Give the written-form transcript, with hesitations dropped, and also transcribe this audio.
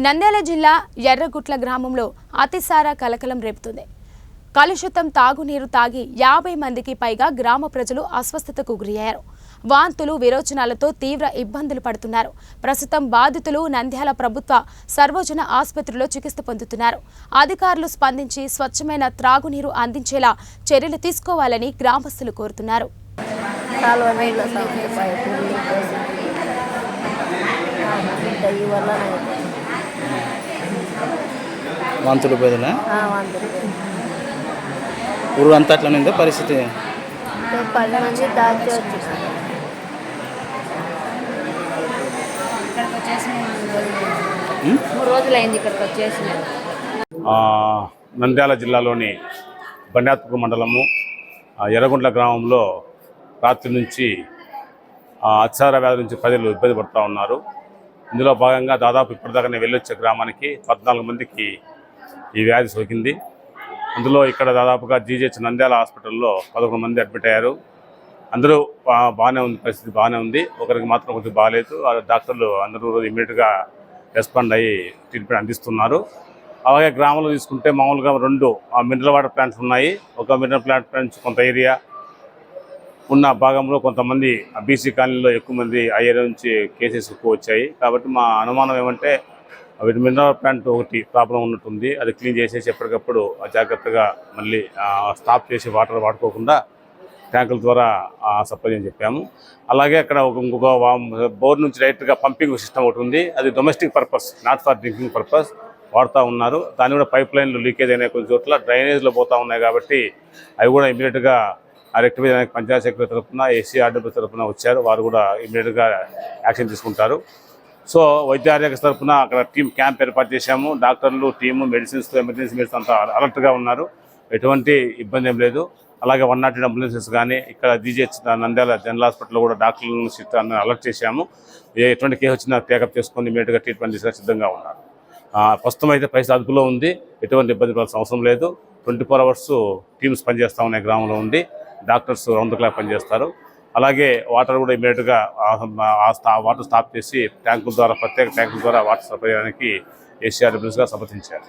నంద్యాల జిల్లా ఎర్రగుట్ల గ్రామంలో అతిసార కలకలం రేపుతుంది. కలుషితం తాగునీరు తాగి 50 మందికి పైగా గ్రామ ప్రజలు అస్వస్థతకు గురయ్యారు. వాంతులు విరోచనాలతో తీవ్ర ఇబ్బందులు పడుతున్నారు. ప్రస్తుతం బాధితులు నంద్యాల ప్రభుత్వ సర్వజన ఆసుపత్రిలో చికిత్స పొందుతున్నారు. అధికారులు స్పందించి స్వచ్ఛమైన త్రాగునీరు అందించేలా చర్యలు తీసుకోవాలని గ్రామస్తులు కోరుతున్నారు. వాంతులు బదులా ఊరు అంతా అట్లనే ఉందా పరిస్థితి? 10 మంది దాచి వచ్చి రోజులైంది ఇక్కడికి వచ్చేసి. నంద్యాల జిల్లాలోని బండాత్పూర్ మండలము ఎర్రగుంట్ల గ్రామంలో రాత్రి నుంచి అతిసార వ్యాధి నుంచి ప్రజలు ఇబ్బంది పడుతూ ఉన్నారు. ఇందులో భాగంగా దాదాపు ఇప్పటిదాకానే వెళ్ళొచ్చే గ్రామానికి 14 మందికి ఈ వ్యాధి సోకింది. అందులో ఇక్కడ దాదాపుగా జీజీహెచ్ నంద్యాల హాస్పిటల్లో 11 మంది అడ్మిట్ అయ్యారు. అందరూ బాగానే ఉంది, పరిస్థితి బాగానే ఉంది. ఒకరికి మాత్రం కొద్దిగా బాగాలేదు. డాక్టర్లు అందరూ ఇమ్మీడియట్గా రెస్పాండ్ అయ్యి ట్రీట్మెంట్ అందిస్తున్నారు. అలాగే గ్రామంలో తీసుకుంటే మామూలుగా 2 మినరల్ వాటర్ ప్లాంట్స్ ఉన్నాయి. ఒక మినరల్ ప్లాంట్ నుంచి కొంత ఏరియా ఉన్న భాగంలో కొంతమంది బీసీ కాలనీలో ఎక్కువ మంది ఆ ఏరియా నుంచి కేసెస్ ఎక్కువ వచ్చాయి. కాబట్టి మా అనుమానం ఏమంటే వీటి మినరల్ ప్లాంట్ ఒకటి ప్రాబ్లం ఉన్నట్టుంది. అది క్లీన్ చేసేసి ఎప్పటికప్పుడు జాగ్రత్తగా మళ్ళీ స్టాప్ చేసి వాటర్ వాడుకోకుండా ట్యాంకుల ద్వారా సప్లై అని చెప్పాము. అలాగే అక్కడ ఇంకొక బోర్ నుంచి డైరెక్ట్గా పంపింగ్ సిస్టమ్ ఒకటి ఉంది. అది domestic purpose, not for drinking purpose వాడుతూ ఉన్నారు. దాన్ని కూడా పైప్ లైన్లు లీకేజ్ అయిన కొన్ని చోట్ల డ్రైనేజ్లో పోతూ ఉన్నాయి. కాబట్టి అవి కూడా ఇమీడియట్గా రెక్టిఫై చేయడానికి పంచాయత్ సెక్రటరీ తరఫున SCRW తరఫున వచ్చారు. వారు కూడా ఇమీడియట్గా యాక్షన్ తీసుకుంటారు. సో వైద్య ఆరోగ్య తరఫున అక్కడ టీం క్యాంప్ ఏర్పాటు చేశాము. డాక్టర్లు, టీము, మెడిసిన్స్తో ఎమర్జెన్సీ మెడిసిన్స్ అంతా అలర్ట్గా ఉన్నారు. ఎటువంటి ఇబ్బంది ఏం లేదు. అలాగే 108 అంబులెన్సెస్ కానీ ఇక్కడ జీజీహెచ్ నంద్యాల జనరల్ హాస్పిటల్లో కూడా డాక్టర్లను అలర్ట్ చేశాము. ఎటువంటి కేసు వచ్చినా టేకప్ చేసుకొని ఇమీడియట్గా ట్రీట్మెంట్ తీసుకుని సిద్ధంగా ఉన్నారు. ప్రస్తుతం అయితే పరిస్థితి అదుపులో ఉంది. ఎటువంటి ఇబ్బంది పడాల్సిన అవసరం లేదు. 24 అవర్స్ టీమ్స్ పనిచేస్తూ ఉన్నాయి. గ్రామంలో ఉండి డాక్టర్స్ రౌండ్ ద క్లాక్ పనిచేస్తారు. అలాగే వాటర్ కూడా ఇమీడియట్గా వాటర్ స్టాప్ చేసి ట్యాంకుల ద్వారా, ప్రత్యేక ట్యాంకుల ద్వారా వాటర్ సప్లై చేయడానికి SCRWగా సమర్థించారు.